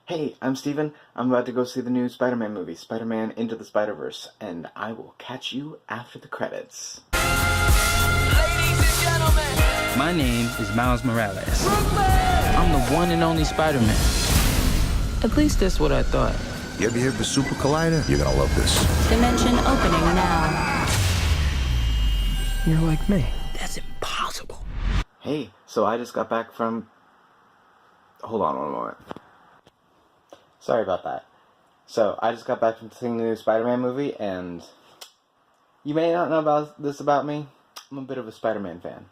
Hey, I'm Steven. I'm about to go see the new Spider-Man movie, Spider-Man Into the Spider-Verse, and I will catch you after the credits. Ladies and gentlemen, my name is Miles Morales. I'm the one and only Spider-Man. At least that's what I thought. You ever hear of the Super Collider? You're gonna love this. Dimension opening now. You're like me. That's impossible. Hey, so I just got back from... Hold on one moment. Sorry about that. So, I just got back from seeing the new Spider-Man movie, and you may not know about me. I'm a bit of a Spider-Man fan.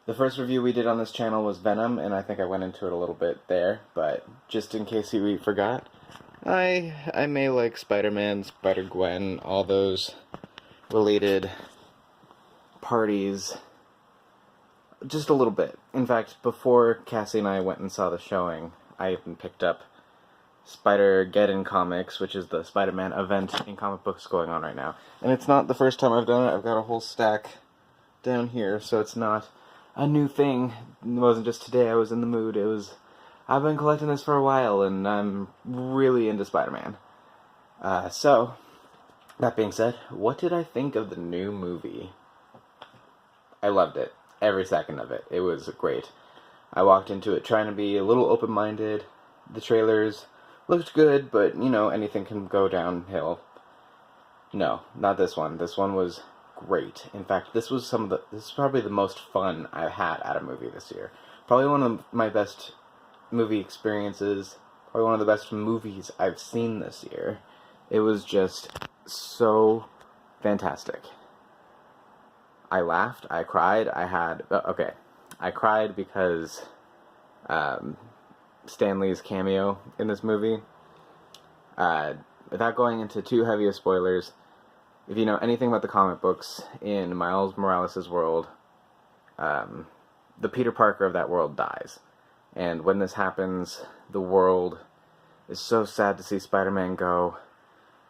The first review we did on this channel was Venom, and I think I went into it a little bit there, but just in case you forgot, I may like Spider-Man, Spider-Gwen, all those related parties, just a little bit. In fact, before Cassie and I went and saw the showing, I even picked up Spider-Geddon Comics, which is the Spider-Man event in comic books going on right now. And it's not the first time I've done it. I've got a whole stack down here, so it's not a new thing. It wasn't just today I was in the mood. I've been collecting this for a while, and I'm really into Spider-Man. So, that being said, what did I think of the new movie? I loved it. Every second of it. It was great. I walked into it trying to be a little open-minded. The trailers looked good, but, you know, anything can go downhill. No, not this one. This one was great. In fact, this is probably the most fun I've had at a movie this year. Probably one of my best movie experiences. Probably one of the best movies I've seen this year. It was just so fantastic. I laughed, I cried, I cried because Stan Lee's cameo in this movie. Without going into too heavy of spoilers, if you know anything about the comic books, in Miles Morales' world, the Peter Parker of that world dies. And when this happens, the world is so sad to see Spider-Man go.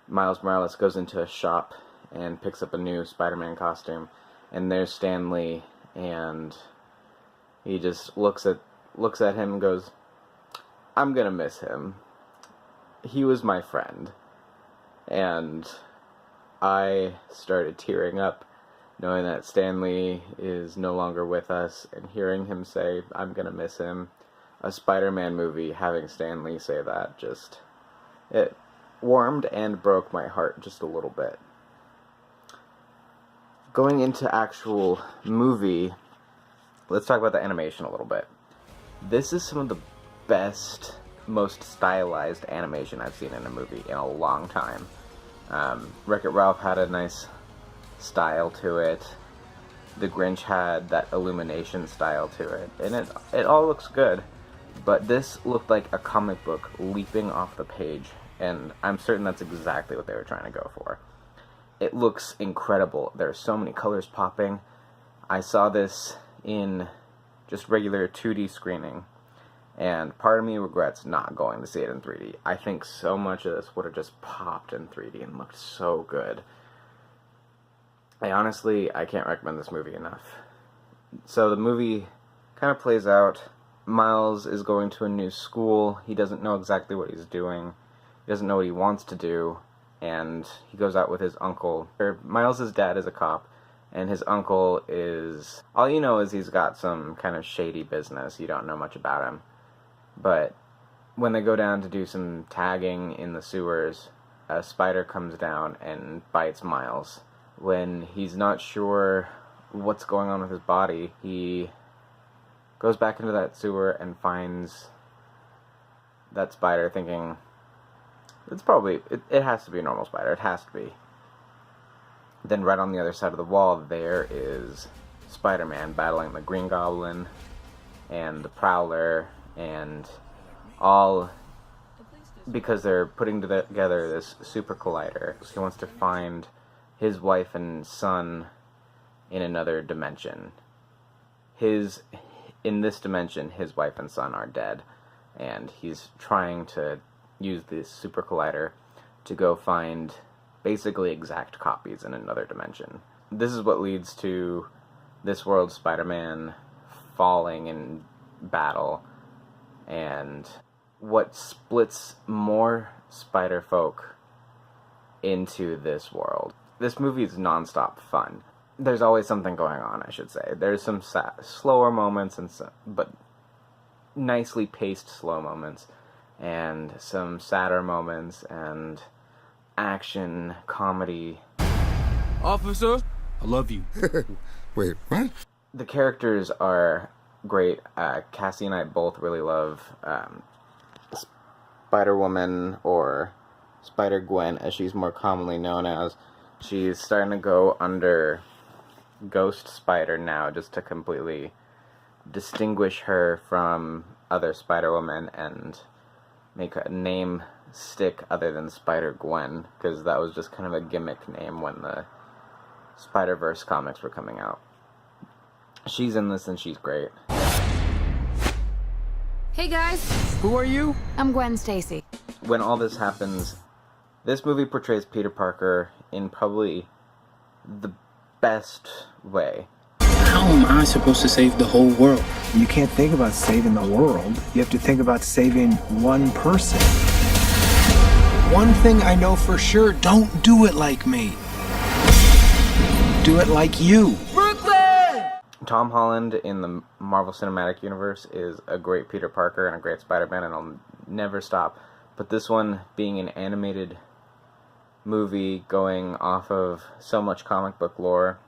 Miles Morales goes into a shop and picks up a new Spider-Man costume, and there's Stan Lee, and he just looks at him and goes, I'm gonna miss him. He was my friend. And I started tearing up, knowing that Stan Lee is no longer with us, and hearing him say, I'm gonna miss him. A Spider-Man movie, having Stan Lee say that, it warmed and broke my heart just a little bit. Going into actual movie, let's talk about the animation a little bit. This is some of the best, most stylized animation I've seen in a movie in a long time. Wreck-It Ralph had a nice style to it. The Grinch had that illumination style to it. And it all looks good. But this looked like a comic book leaping off the page. And I'm certain that's exactly what they were trying to go for. It looks incredible. There are so many colors popping. I saw this in just regular 2D screening, and part of me regrets not going to see it in 3D. I think so much of this would have just popped in 3D and looked so good. I can't recommend this movie enough. So the movie kind of plays out. Miles is going to a new school. He doesn't know exactly what he's doing. He doesn't know what he wants to do. And he goes out with his uncle. Miles' dad is a cop, and his uncle is... All you know is he's got some kind of shady business. You don't know much about him. But when they go down to do some tagging in the sewers, a spider comes down and bites Miles. When he's not sure what's going on with his body, he goes back into that sewer and finds that spider, thinking... It has to be a normal spider. It has to be. Then right on the other side of the wall, there is Spider-Man battling the Green Goblin and the Prowler, and all because they're putting together this super collider. He wants to find his wife and son in another dimension. In this dimension, his wife and son are dead, and he's trying to use this super collider to go find basically exact copies in another dimension. This is what leads to this world Spider-Man falling in battle, and what splits more spider folk into this world. This movie is nonstop fun. There's always something going on, I should say. There's some slower moments, but nicely paced slow moments, and some sadder moments, and action, comedy. Officer, I love you. Wait, what? The characters are great. Cassie and I both really love Spider-Woman, or Spider-Gwen, as she's more commonly known as. She's starting to go under Ghost Spider now, just to completely distinguish her from other Spider-Women and make a name stick other than Spider-Gwen, because that was just kind of a gimmick name when the Spider-Verse comics were coming out. She's in this and she's great. Hey guys, Who are you? I'm Gwen Stacy. When all this happens, this movie portrays Peter Parker in probably the best way. How am I supposed to save the whole world? You can't think about saving the world. You have to think about saving one person. One thing I know for sure, don't do it like me. Do it like you. Tom Holland in the Marvel Cinematic Universe is a great Peter Parker and a great Spider-Man, and I'll never stop. But this one, being an animated movie going off of so much comic book lore,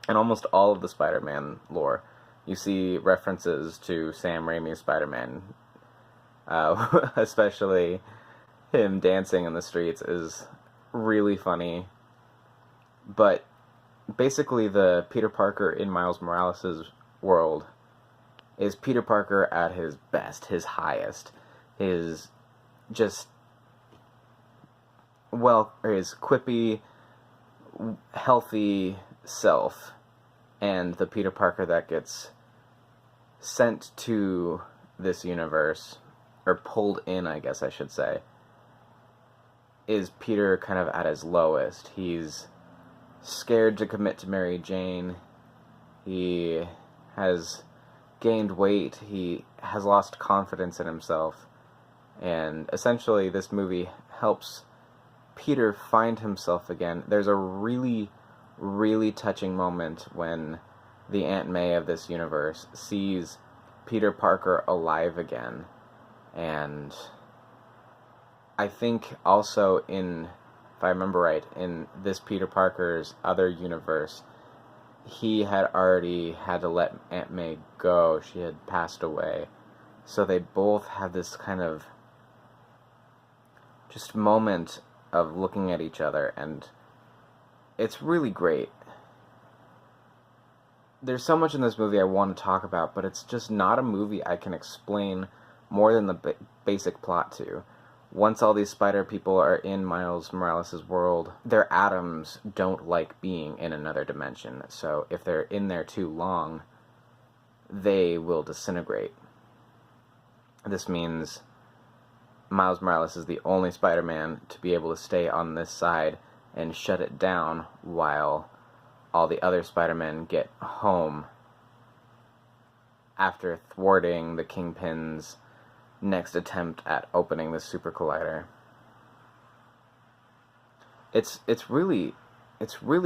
and almost all of the Spider-Man lore, you see references to Sam Raimi's Spider-Man. Especially him dancing in the streets is really funny. But basically, the Peter Parker in Miles Morales' world is Peter Parker at his best, his highest, his just, well, his quippy, healthy self, and the Peter Parker that gets sent to this universe, or pulled in, I guess I should say, is Peter kind of at his lowest. He's scared to commit to Mary Jane. He has gained weight. He has lost confidence in himself. And essentially, this movie helps Peter find himself again. There's a really, really touching moment when the Aunt May of this universe sees Peter Parker alive again. And I think also if I remember right, in this Peter Parker's other universe, he had already had to let Aunt May go. She had passed away. So they both have this kind of just moment of looking at each other, and it's really great. There's so much in this movie I want to talk about, but it's just not a movie I can explain more than the basic plot to. Once all these spider people are in Miles Morales' world, their atoms don't like being in another dimension. So if they're in there too long, they will disintegrate. This means Miles Morales is the only Spider-Man to be able to stay on this side and shut it down while all the other Spider-Men get home after thwarting the Kingpin's next attempt at opening the Super Collider. It's really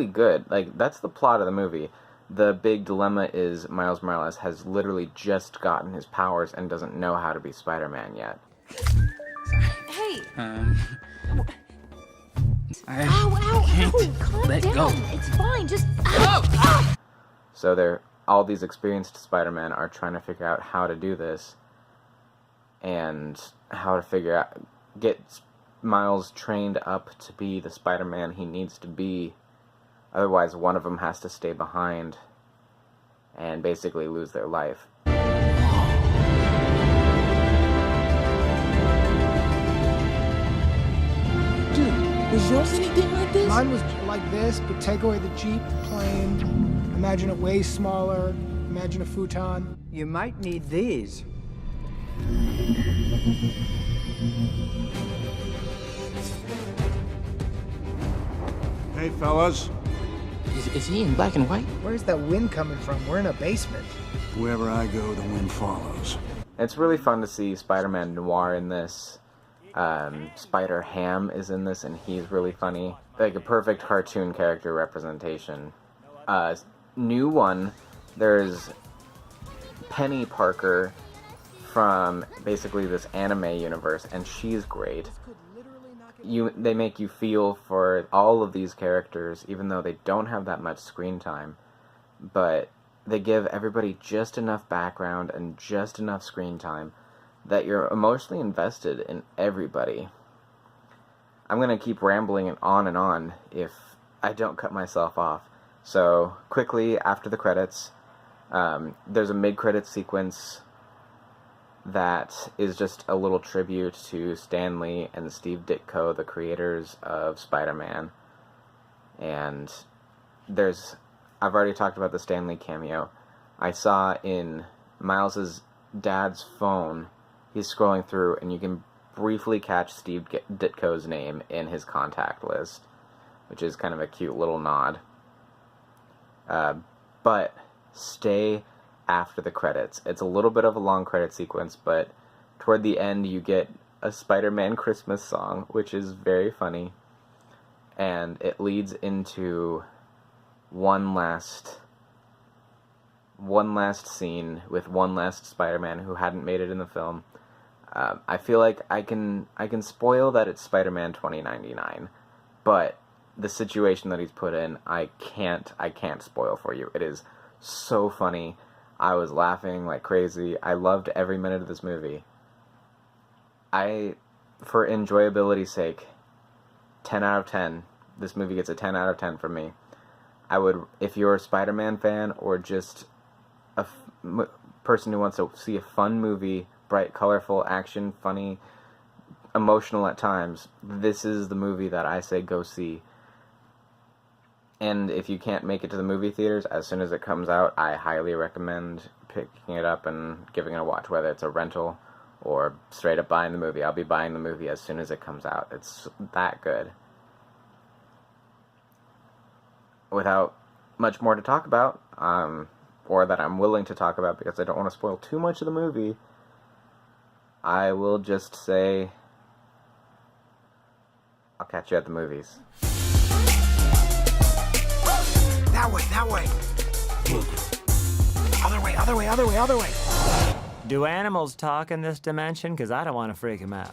good. Like, that's the plot of the movie. The big dilemma is Miles Morales has literally just gotten his powers and doesn't know how to be Spider-Man yet. Hey! I Ow, can't calm let down. go. It's fine, just... Ow! So all these experienced Spider-Men are trying to figure out how to do this, and how to get Miles trained up to be the Spider-Man he needs to be. Otherwise, one of them has to stay behind and basically lose their life. Was yours anything like this? Mine was like this, but take away the Jeep, plane, imagine it way smaller, imagine a futon. You might need these. Hey, fellas. Is he in black and white? Where's that wind coming from? We're in a basement. Wherever I go, the wind follows. It's really fun to see Spider-Man Noir in this. Spider-Ham is in this, and he's really funny. Like a perfect cartoon character representation. New one, there's Penny Parker from basically this anime universe, and she's great. They make you feel for all of these characters, even though they don't have that much screen time, but they give everybody just enough background and just enough screen time that you're emotionally invested in everybody. I'm going to keep rambling on if I don't cut myself off. So, quickly, after the credits, there's a mid-credits sequence that is just a little tribute to Stan Lee and Steve Ditko, the creators of Spider-Man. And I've already talked about the Stan Lee cameo. I saw in Miles's dad's phone, he's scrolling through, and you can briefly catch Steve Ditko's name in his contact list, which is kind of a cute little nod. But stay after the credits. It's a little bit of a long credit sequence, but toward the end you get a Spider-Man Christmas song, which is very funny, and it leads into one last scene with one last Spider-Man who hadn't made it in the film. I feel like I can spoil that it's Spider-Man 2099, but the situation that he's put in, I can't spoil for you. It is so funny. I was laughing like crazy. I loved every minute of this movie. For enjoyability's sake, 10 out of 10. This movie gets a 10 out of 10 from me. If you're a Spider-Man fan or just a person who wants to see a fun movie, bright, colorful, action, funny, emotional at times, this is the movie that I say go see. And if you can't make it to the movie theaters, as soon as it comes out, I highly recommend picking it up and giving it a watch, whether it's a rental or straight up buying the movie. I'll be buying the movie as soon as it comes out. It's that good. Without much more to talk about, or that I'm willing to talk about because I don't want to spoil too much of the movie, I will just say I'll catch you at the movies. That way. Other way. Do animals talk in this dimension? Because I don't want to freak them out.